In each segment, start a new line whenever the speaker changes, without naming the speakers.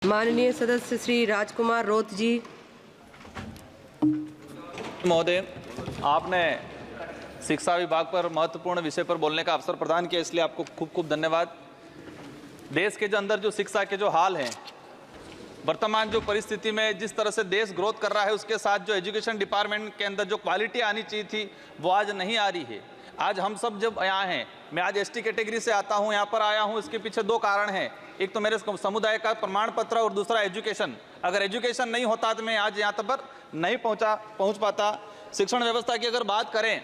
माननीय सदस्य श्री राजकुमार रोत जी।
महोदय, आपने शिक्षा विभाग पर महत्वपूर्ण विषय पर बोलने का अवसर प्रदान किया, इसलिए आपको खूब खूब धन्यवाद। देश के जो अंदर जो शिक्षा के जो हाल हैं, वर्तमान जो परिस्थिति में जिस तरह से देश ग्रोथ कर रहा है, उसके साथ जो एजुकेशन डिपार्टमेंट के अंदर जो क्वालिटी आनी चाहिए थी वो आज नहीं आ रही है। आज हम सब जब यहाँ हैं, मैं आज एसटी कैटेगरी से आता हूँ, यहाँ पर आया हूँ, इसके पीछे दो कारण हैं। एक तो मेरे समुदाय का प्रमाण पत्र और दूसरा एजुकेशन। अगर एजुकेशन नहीं होता तो मैं आज यहाँ तक नहीं पहुँच पाता। शिक्षण व्यवस्था की अगर बात करें,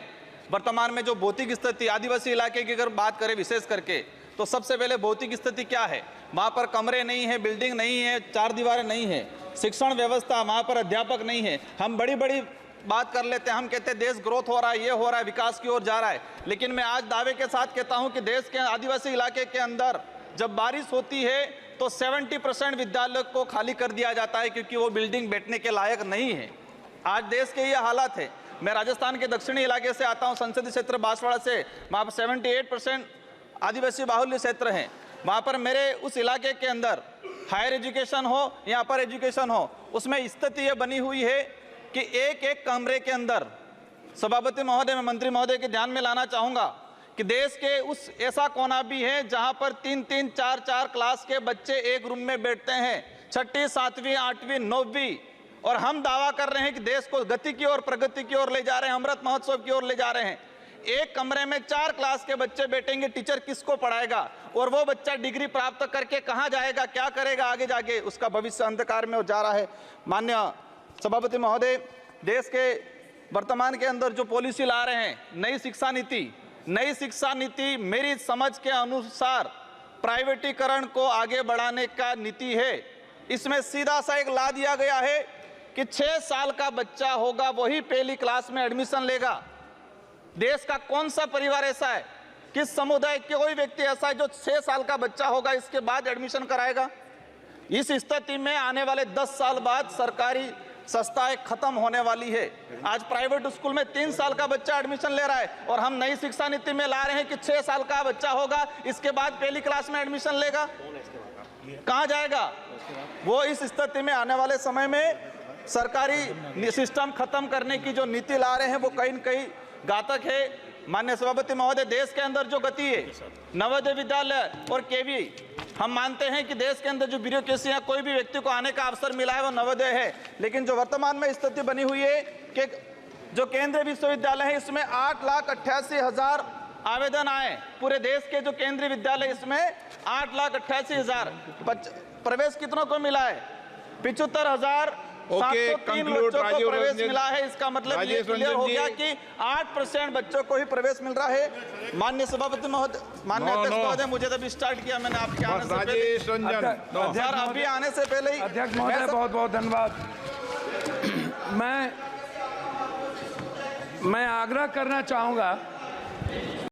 वर्तमान में जो भौतिक स्थिति आदिवासी इलाके की अगर बात करें विशेष करके, तो सबसे पहले भौतिक स्थिति क्या है? वहाँ पर कमरे नहीं है, बिल्डिंग नहीं है, चार दीवारें नहीं है, शिक्षण व्यवस्था, वहाँ पर अध्यापक नहीं है। हम बड़ी बड़ी बात कर लेते हैं, हम कहते हैं देश ग्रोथ हो रहा है, ये हो रहा है, विकास की ओर जा रहा है, लेकिन मैं आज दावे के साथ कहता हूँ कि देश के आदिवासी इलाके के अंदर जब बारिश होती है तो 70% विद्यालय को खाली कर दिया जाता है, क्योंकि वो बिल्डिंग बैठने के लायक नहीं है। आज देश के ये हालात है। मैं राजस्थान के दक्षिणी इलाके से आता हूँ, संसदीय क्षेत्र बांसवाड़ा से, वहाँ पर 78% आदिवासी बाहुल्य क्षेत्र हैं। वहाँ पर मेरे उस इलाके के अंदर हायर एजुकेशन हो या अपर एजुकेशन हो, उसमें स्थिति ये बनी हुई है कि एक एक कमरे के अंदर, सभापति महोदय, मैं मंत्री महोदय के ध्यान में लाना चाहूँगा कि देश के उस ऐसा कोना भी है जहाँ पर 3-3, 4-4 क्लास के बच्चे एक रूम में बैठते हैं, 6वीं, 7वीं, 8वीं, 9वीं, और हम दावा कर रहे हैं कि देश को गति की ओर, प्रगति की ओर ले जा रहे हैं, अमृत महोत्सव की ओर ले जा रहे हैं। एक कमरे में 4 क्लास के बच्चे बैठेंगे, टीचर किसको पढ़ाएगा? और वो बच्चा डिग्री प्राप्त करके कहाँ जाएगा, क्या करेगा आगे जाके? उसका भविष्य अंधकार में जा रहा है। माननीय सभापति महोदय, देश के वर्तमान के अंदर जो पॉलिसी ला रहे हैं, नई शिक्षा नीति मेरी समझ के अनुसार प्राइवेटीकरण को आगे बढ़ाने का नीति है। इसमें सीधा सा एक ला दिया गया है कि 6 साल का बच्चा होगा वही पहली क्लास में एडमिशन लेगा। देश का कौन सा परिवार ऐसा है, किस समुदाय के कोई व्यक्ति ऐसा है जो 6 साल का बच्चा होगा इसके बाद एडमिशन कराएगा? इस स्थिति में आने वाले 10 साल बाद सरकारी संस्थाएं खत्म होने वाली है। आज प्राइवेट स्कूल में 3 साल का बच्चा एडमिशन ले रहा है, और हम नई शिक्षा नीति में ला रहे हैं कि 6 साल का बच्चा होगा, इसके बाद पहली क्लास में एडमिशन लेगा। कहाँ जाएगा वो? इस स्थिति में आने वाले समय में सरकारी सिस्टम खत्म करने की जो नीति ला रहे हैं वो कहीं न कहीं घातक है। माननीय सभापति महोदय, देश के अंदर जो गति है, नवोदय विद्यालय और केवी, हम मानते हैं कि देश के अंदर जो ब्यूरोक्रेसी है, कोई भी व्यक्ति को आने का अवसर मिला है वो नवोदय है, लेकिन जो वर्तमान में स्थिति बनी हुई है कि जो केंद्रीय विश्वविद्यालय है, इसमें 8,88,000 आवेदन आए। पूरे देश के जो केंद्रीय विद्यालय, इसमें 8,88,000 प्रवेश कितनों को मिला है? 75,703 बच्चों को प्रवेश मिला है। इसका मतलब ये क्लियर हो गया कि 8% बच्चों को ही प्रवेश मिल रहा है। माननीय सभापति महोदय, माननीय अध्यक्ष महोदय, मुझे तब स्टार्ट किया मैंने आपके आने से पहले, सर अभी आने से पहले ही।
अध्यक्ष महोदय बहुत बहुत धन्यवाद। मैं आग्रह करना चाहूँगा